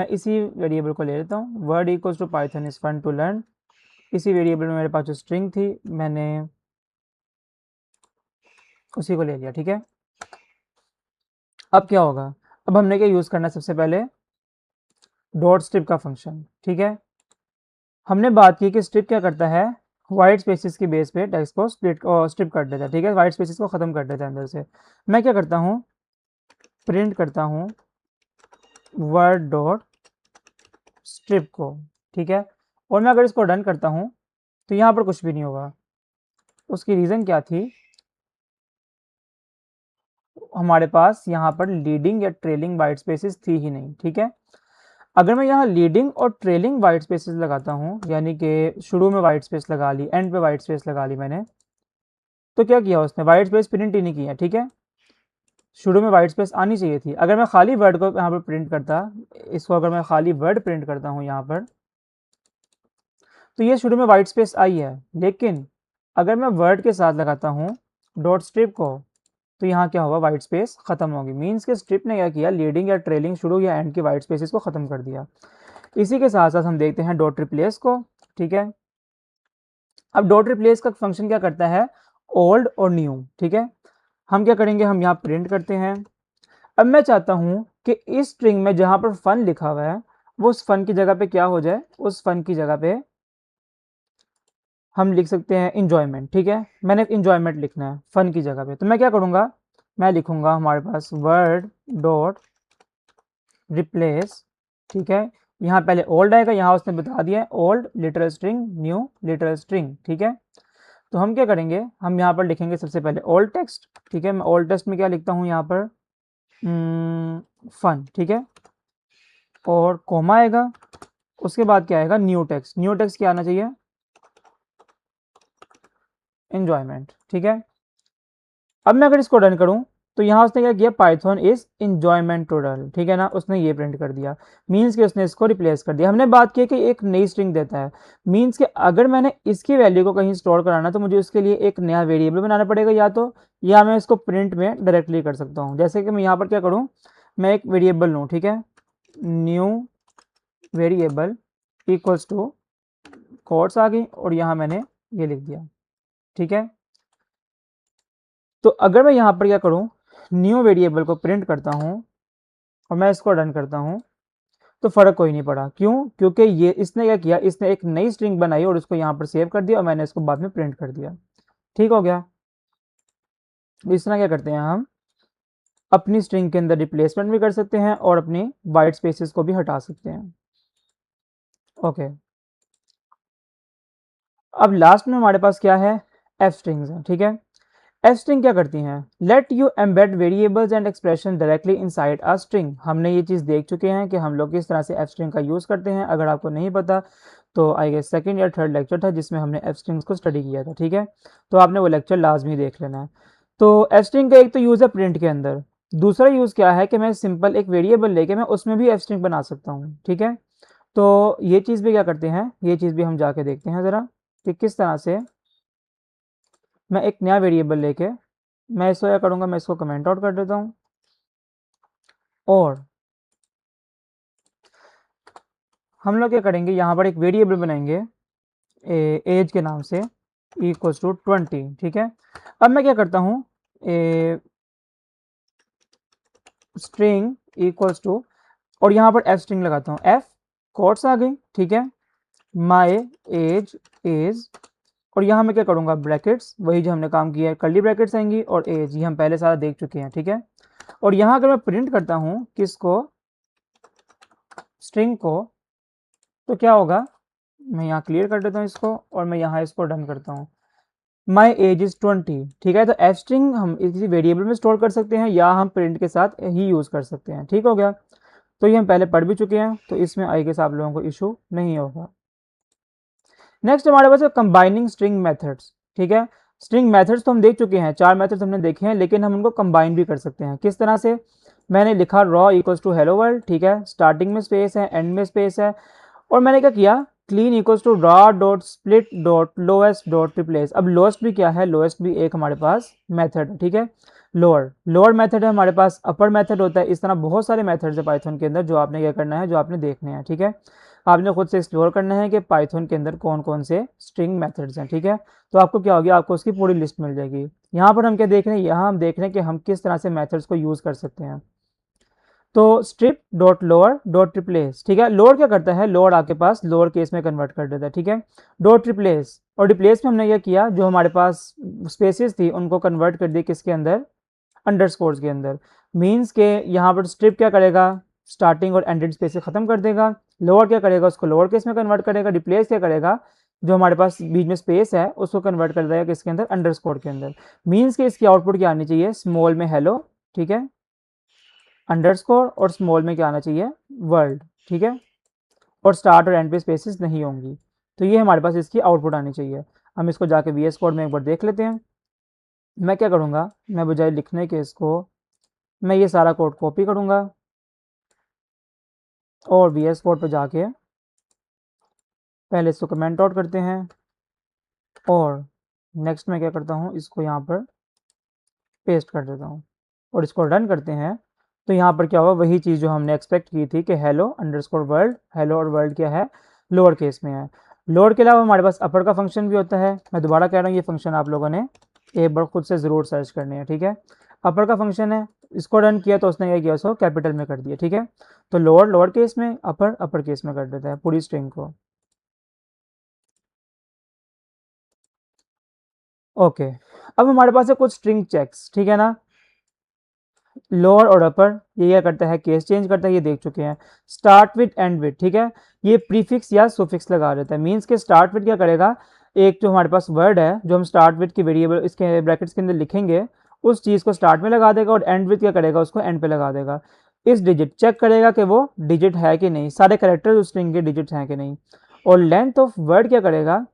इसी वेरिएबल को ले लेता हूँ, word equals to Python is fun to learn. इसी वेरिएबल में मेरे पास जो स्ट्रिंग थी, मैंने उसी को ले लिया। ठीक है, अब क्या होगा, अब हमने क्या यूज़ करना है, सबसे पहले डॉट स्ट्रिप का फंक्शन। ठीक है, हमने बात की कि स्ट्रिप क्या करता है, वाइट स्पेसिस की बेस पे टेक्स्ट को स्ट्रिप कर देता है। ठीक है, वाइट स्पेसिस को ख़त्म कर देता है अंदर से। मैं क्या करता हूँ, प्रिंट करता हूँ वर्ड डॉट स्ट्रिप को। ठीक है, और मैं अगर इसको रन करता हूँ तो यहाँ पर कुछ भी नहीं होगा। उसकी रीज़न क्या थी, हमारे पास यहाँ पर लीडिंग या ट्रेलिंग वाइट स्पेसिस थी ही नहीं। ठीक है, अगर मैं यहाँ लीडिंग और ट्रेलिंग वाइट स्पेसिस लगाता हूँ, यानी कि शुरू में वाइट स्पेस लगा ली, एंड पे वाइट स्पेस लगा ली मैंने, तो क्या किया उसने, वाइट स्पेस प्रिंट ही नहीं किया। ठीक है, शुरू में वाइट स्पेस आनी चाहिए थी। अगर मैं खाली वर्ड को यहाँ पर प्रिंट करता, इसको अगर मैं खाली वर्ड प्रिंट करता हूँ यहाँ पर, तो ये शुरू में वाइट स्पेस आई है, लेकिन अगर मैं वर्ड के साथ लगाता हूँ डॉट स्ट्रिप को, तो यहाँ क्या होगा, वाइट स्पेस खत्म होगी। मीन्स के स्ट्रिप ने क्या किया, लीडिंग या ट्रेलिंग शुरू या एंड की वाइट स्पेसिस को खत्म कर दिया। इसी के साथ साथ हम देखते हैं डॉट रिप्लेस को। ठीक है, अब डॉट रिप्लेस का फंक्शन क्या करता है, ओल्ड और न्यू। ठीक है, हम क्या करेंगे, हम यहाँ प्रिंट करते हैं। अब मैं चाहता हूँ कि इस स्ट्रिंग में जहाँ पर फन लिखा हुआ है, वो उस फन की जगह पे क्या हो जाए, उस फन की जगह पे हम लिख सकते हैं इंजॉयमेंट। ठीक है, मैंने इंजॉयमेंट लिखना है फन की जगह पे, तो मैं क्या करूँगा, मैं लिखूंगा हमारे पास वर्ड डॉट रिप्लेस। ठीक है, यहाँ पहले ओल्ड आएगा, यहाँ उसने बता दिया है old literal string new literal string. ठीक है, तो हम क्या करेंगे, हम यहाँ पर लिखेंगे सबसे पहले ओल्ड टेक्स्ट। ठीक है, मैं ओल्ड टेक्स्ट में क्या लिखता हूँ यहाँ पर, फन। ठीक है, और कोमा आएगा, उसके बाद क्या आएगा, न्यू टेक्स्ट। न्यू टेक्स्ट क्या आना चाहिए, एंजॉयमेंट। ठीक है, अब मैं अगर इसको रन करूं, तो यहाँ उसने क्या किया, पाइथन इज इंजॉयमेंट टोटल। ठीक है ना, उसने ये प्रिंट कर दिया, मीन्स कि उसने इसको रिप्लेस कर दिया। हमने बात की कि एक नई स्ट्रिंग देता है, मीन्स कि अगर मैंने इसकी वैल्यू को कहीं स्टोर कराना, तो मुझे उसके लिए एक नया वेरिएबल बनाना पड़ेगा, या तो या मैं इसको प्रिंट में डायरेक्टली कर सकता हूँ। जैसे कि मैं यहाँ पर क्या करूँ, मैं एक वेरिएबल लूँ। ठीक है, new variable equals to quotes आ गई और यहाँ मैंने ये लिख दिया। ठीक है, तो अगर मैं यहाँ पर क्या करूँ, न्यू वेरिएबल को प्रिंट करता हूँ और मैं इसको रन करता हूँ, तो फ़र्क कोई नहीं पड़ा। क्यों, क्योंकि ये इसने क्या किया, इसने एक नई स्ट्रिंग बनाई और उसको यहाँ पर सेव कर दिया और मैंने इसको बाद में प्रिंट कर दिया। ठीक हो गया, इस तरह क्या करते हैं, हम अपनी स्ट्रिंग के अंदर रिप्लेसमेंट भी कर सकते हैं और अपनी वाइट स्पेसिस को भी हटा सकते हैं। ओके, अब लास्ट में हमारे पास क्या है, एफ स्ट्रिंग्स है। ठीक है, एफ स्ट्रिंग क्या करती हैं, let you embed variables and expression directly inside a string. हमने ये चीज़ देख चुके हैं कि हम लोग किस तरह से एफ स्ट्रिंग का यूज़ करते हैं। अगर आपको नहीं पता तो आई गेस सेकंड या थर्ड लेक्चर था जिसमें हमने एफ स्ट्रिंग्स को स्टडी किया था। ठीक है, तो आपने वो लेक्चर लाजमी देख लेना है। तो एफ स्ट्रिंग का एक तो यूज़ है प्रिंट के अंदर, दूसरा यूज़ क्या है कि मैं सिंपल एक वेरिएबल लेके मैं उसमें भी एफ स्ट्रिंग बना सकता हूँ। ठीक है, तो ये चीज़ भी क्या करते हैं, ये चीज़ भी हम जाके देखते हैं ज़रा कि किस तरह से मैं एक नया वेरिएबल लेके मैं इसको क्या करूँगा, मैं इसको कमेंट आउट कर देता हूँ और हम लोग क्या करेंगे, यहाँ पर एक वेरिएबल बनाएंगे एज के नाम से इक्वल्स टू 20। ठीक है, अब मैं क्या करता हूँ, स्ट्रिंग इक्वल्स टू और यहाँ पर एफ स्ट्रिंग लगाता हूँ, एफ कोट्स आ गई। ठीक है, माई एज इज और यहाँ मैं क्या करूँगा, ब्रैकेट्स, वही जो हमने काम किया है, कर्ली ब्रैकेट्स आएंगी और एज, ये हम पहले सारा देख चुके हैं। ठीक है, और यहाँ अगर मैं प्रिंट करता हूँ किसको, स्ट्रिंग को, तो क्या होगा, मैं यहाँ क्लियर कर देता हूँ इसको और मैं यहाँ इसको डन करता हूँ। माई एज इज़ 20, ठीक है। तो एफ स्ट्रिंग हम किसी वेरिएबल में स्टोर कर सकते हैं या हम प्रिंट के साथ ही यूज़ कर सकते हैं, ठीक हो गया। तो ये हम पहले पढ़ भी चुके हैं, तो इसमें आई गेस आप लोगों को इशू नहीं होगा। नेक्स्ट हमारे पास है कंबाइनिंग स्ट्रिंग मेथड्स, ठीक है। स्ट्रिंग मेथड्स तो हम देख चुके हैं, 4 मेथड्स हमने देखे हैं, लेकिन हम उनको कंबाइन भी कर सकते हैं। किस तरह से? मैंने लिखा raw equals to hello world, ठीक है, स्टार्टिंग में स्पेस है, एंड में स्पेस है, और मैंने क्या किया, clean equals to raw dot split dot lowest dot replace. अब लोएस्ट भी क्या है? लोएस्ट भी एक हमारे पास मेथड है, ठीक है। लोअर लोअर मेथड है हमारे पास, अपर मेथड होता है। इस तरह बहुत सारे मेथड्स है पाइथन के अंदर, जो आपने क्या करना है, जो आपने देखने हैं, ठीक है। आपने खुद से एक्सप्लोर करना है कि पाइथन के अंदर कौन कौन से स्ट्रिंग मेथड्स हैं, ठीक है। तो आपको क्या होगी, आपको उसकी पूरी लिस्ट मिल जाएगी। यहाँ पर हम क्या देख रहे हैं, यहाँ हम देख रहे हैं कि हम किस तरह से मेथड्स को यूज़ कर सकते हैं। तो strip dot lower dot replace, ठीक है। लोअर क्या करता है, लोअर आपके पास लोअर केस में कन्वर्ट कर देता है, ठीक है। डॉट रिप्लेस, और रिप्लेस में हमने क्या किया, जो हमारे पास स्पेसेस थी उनको कन्वर्ट कर दी किसके अंदर, अंडरस्कोर्स के अंदर। मीन्स के यहाँ पर स्ट्रिप क्या करेगा, स्टार्टिंग और एंडेड स्पेस से खत्म कर देगा। लोअर क्या करेगा, उसको लोअर केस में कन्वर्ट करेगा। रिप्लेस क्या करेगा, जो हमारे पास बीच में स्पेस है उसको कन्वर्ट कर देगा किसके अंदर, अंडरस्कोर के अंदर। मीन्स के इसकी आउटपुट क्या आनी चाहिए, स्मॉल में हेलो, ठीक है, अंडरस्कोर, और स्मॉल में क्या आना चाहिए, वर्ल्ड, ठीक है, और स्टार्ट और एंड पे स्पेसेस नहीं होंगी। तो ये हमारे पास इसकी आउटपुट आनी चाहिए। हम इसको जाके वी एस कोड में एक बार देख लेते हैं। मैं क्या करूँगा, मैं बजाय लिखने के इसको, मैं ये सारा कोड कॉपी करूँगा और वी एस कोड पर जाके पहले इसको कमेंट आउट करते हैं, और नेक्स्ट मैं क्या करता हूँ, इसको यहाँ पर पेस्ट कर देता हूँ और इसको रन करते हैं। तो यहाँ पर क्या हुआ, वही चीज़ जो हमने एक्सपेक्ट की थी कि हेलो अंडरस्कोर वर्ल्ड, हेलो और वर्ल्ड क्या है, लोअर केस में है। लोअर के अलावा हमारे पास अपर का फंक्शन भी होता है। मैं दोबारा कह रहा हूँ, ये फंक्शन आप लोगों ने एक बार खुद से ज़रूर सर्च करने हैं, ठीक है। अपर का फंक्शन है, इसको रन किया तो उसने क्या किया, उसको कैपिटल में कर दिया, ठीक है। तो लोअर लोअर केस में, अपर अपर केस में कर देता है पूरी स्ट्रिंग को। ओके, अब हमारे पास है कुछ स्ट्रिंग चेक्स, ठीक है ना। लोअर और अपर ये क्या करता है, केस चेंज करता है, ये देख चुके हैं। स्टार्ट विद एंड विद, ठीक है, ये प्रीफिक्स या सुफिक्स लगा देता है। मीन्स के स्टार्ट विद क्या करेगा, एक जो हमारे पास वर्ड है जो हम स्टार्ट विद की वेरिएबल इसके ब्रैकेट्स के अंदर लिखेंगे, उस चीज़ को स्टार्ट में लगा देगा, और एंड विद क्या करेगा, उसको एंड पे लगा देगा। इस डिजिट चेक करेगा कि वो डिजिट है कि नहीं, सारे करेक्टर्स उस स्ट्रिंग के डिजिट हैं कि नहीं। और लेंथ ऑफ वर्ड क्या करेगा,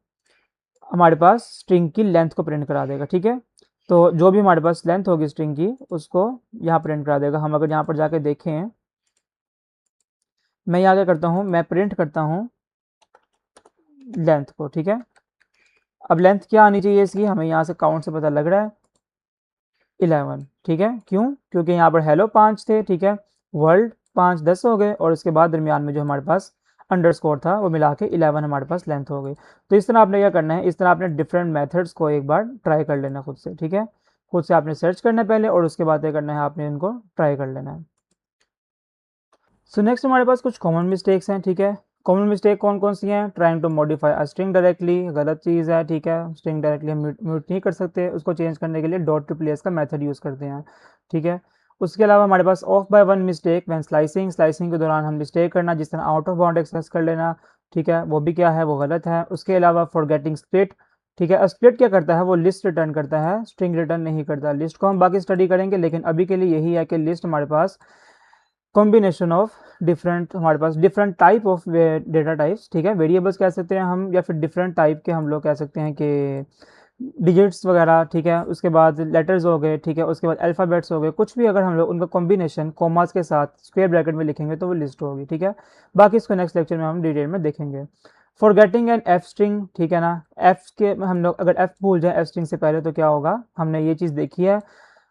हमारे पास स्ट्रिंग की लेंथ को प्रिंट करा देगा, ठीक है। तो जो भी हमारे पास लेंथ होगी स्ट्रिंग की, उसको यहाँ प्रिंट करा देगा। हम अगर यहाँ पर जाके देखें, मैं यहाँ क्या करता हूँ, मैं प्रिंट करता हूँ लेंथ को, ठीक है। अब लेंथ क्या आनी चाहिए इसकी, हमें यहाँ से काउंट से पता लग रहा है 11, ठीक है। क्यों? क्योंकि यहाँ पर हेलो 5 थे, ठीक है, वर्ल्ड 5 10 हो गए, और उसके बाद दरमियान में जो हमारे पास अंडरस्कोर था वो मिला के 11 हमारे पास लेंथ हो गई। तो इस तरह आपने क्या करना है, इस तरह आपने डिफरेंट मेथड्स को एक बार ट्राई कर लेना खुद से, ठीक है। खुद से आपने सर्च करना है पहले, और उसके बाद क्या करना है, आपने इनको ट्राई कर लेना है। सो नेक्स्ट हमारे पास कुछ कॉमन मिस्टेक्स हैं, ठीक है। कॉमन मिस्टेक कौन कौन सी हैं, trying to modify a string directly, गलत चीज़ है, ठीक है। स्ट्रिंग डायरेक्टली हम म्यूट नहीं कर सकते, उसको चेंज करने के लिए डॉट रिप्लेस का मेथड यूज़ करते हैं, ठीक है। उसके अलावा हमारे पास off by one mistake when slicing, slicing के दौरान हम मिस्टेक करना, जिस तरह आउट ऑफ बाउंड एक्सेस कर लेना, ठीक है, वो भी क्या है, वो गलत है। उसके अलावा फॉरगेटिंग स्प्लिट, ठीक है। स्प्लिट क्या करता है, वो लिस्ट रिटर्न करता है, स्ट्रिंग रिटर्न नहीं करता। लिस्ट को हम बाकी स्टडी करेंगे, लेकिन अभी के लिए यही है कि लिस्ट हमारे पास कॉम्बिनेशन ऑफ डिफरेंट, हमारे पास different type of data types, ठीक है, वेरिएबल्स कह सकते हैं हम, या फिर डिफरेंट टाइप के हम लोग कह सकते हैं कि डिजिट्स वगैरह, ठीक है। उसके बाद लेटर्स हो गए, ठीक है। उसके बाद अल्फ़ाबेट्स हो गए, कुछ भी अगर हम लोग उनका कॉम्बिनेशन कॉमास के साथ स्क्वायर ब्रैकेट में लिखेंगे तो वो लिस्ट होगी, ठीक है। बाकी इसको नेक्स्ट लेक्चर में हम डिटेल में देखेंगे। फॉरगेटिंग एन एफ स्ट्रिंग, ठीक है ना। एफ के हम लोग अगर एफ भूल जाए एफ स्ट्रिंग से पहले तो क्या होगा, हमने ये चीज़ देखी है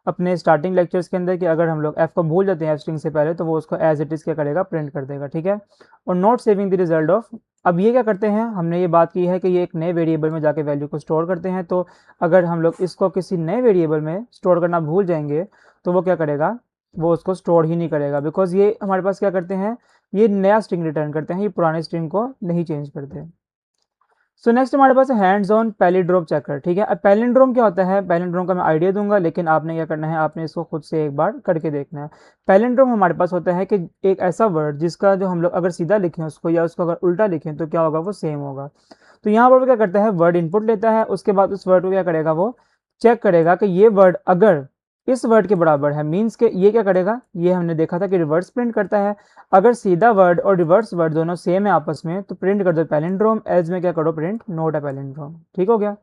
अपने स्टार्टिंग लेक्चर्स के अंदर कि अगर हम लोग एफ को भूल जाते हैं एफ स्ट्रिंग से पहले, तो वो उसको एज इट इज़ क्या करेगा, प्रिंट कर देगा, ठीक है। और not saving the result of, अब ये क्या करते हैं, हमने ये बात की है कि ये एक नए वेरिएबल में जाके वैल्यू को स्टोर करते हैं। तो अगर हम लोग इसको किसी नए वेरिएबल में स्टोर करना भूल जाएंगे तो वो क्या करेगा, वो उसको स्टोर ही नहीं करेगा, बिकॉज ये हमारे पास क्या करते हैं, ये नया स्ट्रिंग रिटर्न करते हैं, ये पुराने स्ट्रिंग को नहीं चेंज करते। सो नेक्स्ट हमारे पास है हैंड्स ऑन पैलिंड्रोम चेकर। ठीक है, अब पैलिंड्रोम क्या होता है, पैलिंड्रोम का मैं आइडिया दूंगा, लेकिन आपने क्या करना है, आपने इसको खुद से एक बार करके देखना है। पैलिंड्रोम हमारे पास होता है कि एक ऐसा वर्ड जिसका जो हम लोग अगर सीधा लिखें उसको या उसको अगर उल्टा लिखें तो क्या होगा, वो सेम होगा। तो यहाँ पर वो क्या करता है, वर्ड इनपुट लेता है, उसके बाद उस वर्ड को क्या करेगा, वो चेक करेगा कि ये वर्ड अगर इस वर्ड के बराबर है, मीन्स के ये क्या करेगा, ये हमने देखा था कि रिवर्स प्रिंट करता है। अगर सीधा वर्ड और रिवर्स वर्ड दोनों सेम है आपस में तो प्रिंट कर दो पैलिंड्रोम, एल्स में क्या करो, प्रिंट नोट अ पैलिंड्रोम। ठीक हो गया।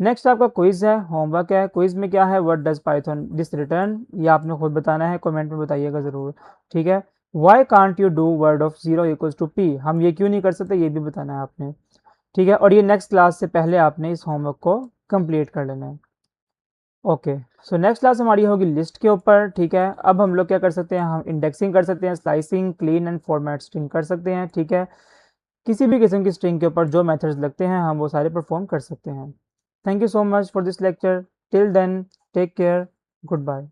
नेक्स्ट आपका क्विज है, होमवर्क है। क्विज में क्या है, what does Python this return, ये आपने खुद बताना है, कमेंट में बताइएगा जरूर। ठीक है, why can't you do word of zero equals to P, हम ये क्यों नहीं कर सकते, ये भी बताना है आपने। ठीक है, और ये नेक्स्ट क्लास से पहले आपने इस होमवर्क को कंप्लीट कर लेना है। ओके, सो नेक्स्ट क्लास हमारी होगी लिस्ट के ऊपर। ठीक है, अब हम लोग क्या कर सकते हैं, हम इंडेक्सिंग कर सकते हैं, slicing, clean and format string कर सकते हैं। ठीक है, किसी भी किस्म की स्ट्रिंग के ऊपर जो मेथड्स लगते हैं हम वो सारे परफॉर्म कर सकते हैं। Thank you so much for this lecture, till then take care, good bye.